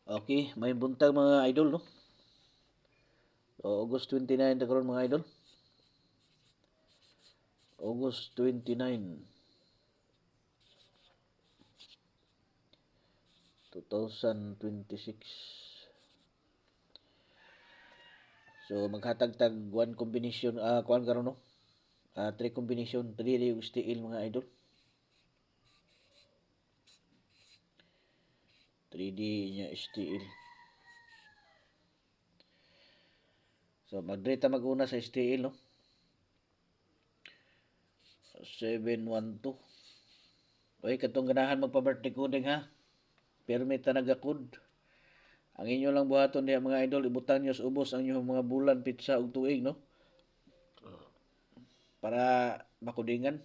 Okay, may buntag mga idol, no? So, August 29 na karon mga idol. August 29, 2026. So, maghatag-tag one combination, kuan karon no? Three combination, three yung steel mga idol. 3D niya steel. So, magdreta maguna sa steel, no? 712. Okay, katong ganahan magpa-birthday coding ha. Permit na nagakod. Ang inyo lang buhaton diha mga idol, ibutang nyo sa ubos ang inyong mga bulan, pizza ug tuig, no? Para makudingan.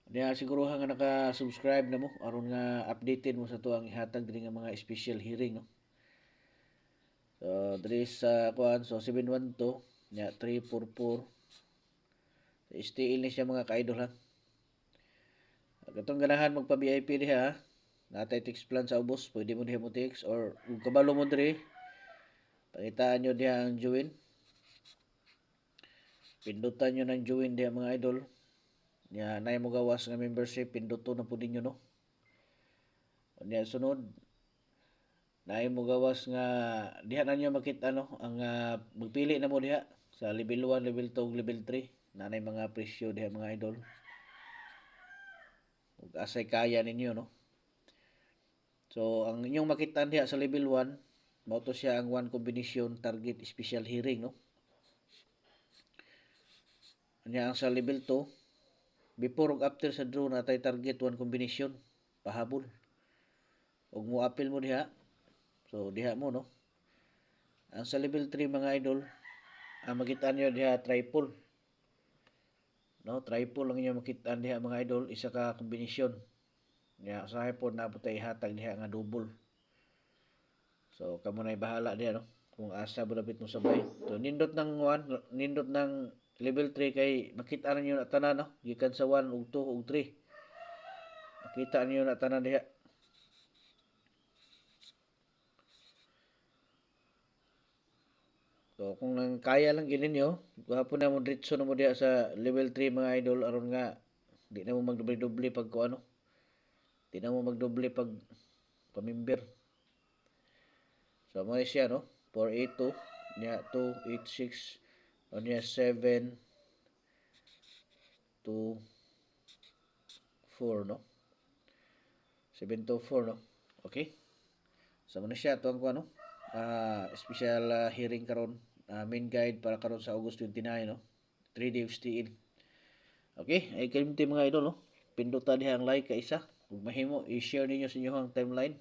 Diya siguro nga naka-subscribe na mo aron nga updated mo sa to ang ihatag diri nga mga special hearing, no? So, diri sa kuan so 712 nya 344 STL ni siya mga ka-idol ha. Katong ganahan magpa VIP diha ha. Natay text plan sa ubos, pwede mo diha mo text or kung kabalo mo diri, pangitaan nyo diha ang join. Pindutan nyo ng join diha mga idol. Nya nay mo gawas nga membership, pinduto na pud ninyo no. Nya sunod, nay mo gawas nga diha na nyo makita no ang magpili na mo diha sa level 1, level 2, ug level 3. Nanay mga presyo diha mga idol. Ug asay kaya ninyo no. So ang inyong makita diha sa level 1, mao to siya ang one combination target special hearing no. Nya ang sa level 2, before ug after sa draw natay target one combination pahabol. Ug mo appeal mo diha. So diha mo no. Ang sa level 3 mga idol, ang makita nyo diha triple. No, triple ang inyo makita diha mga idol, isa ka kombinasyon. Nya usahay pod naabot tay ihatag diha nga double. So kamo nay bahala diha no. Kung asa bulabit mo sabay. So nindot ng 1, nindot ng level 3 kay makita ninyo na tanan no. Gikan sa 1 ug 2 ug 3. Makita niyo na tanan diha. So kung nang kaya lang gid ninyo, gahapon na mo diretso na mo diha sa level 3 mga idol aron nga di na mo magdoble-doble pag ano. Di na mo magdoble pag pamimber. So mo siya no. 482 nya 286 o niya 7 2 4 no. 724 no. Okay. So mo siya to ang ano. Special hearing karon, main guide para karon sa August 29 no. 3D FTL. Okay, ay kalimti mga idol no. Pindutan diha ang like ka isa. Ug mahimo i-share ninyo sa inyong timeline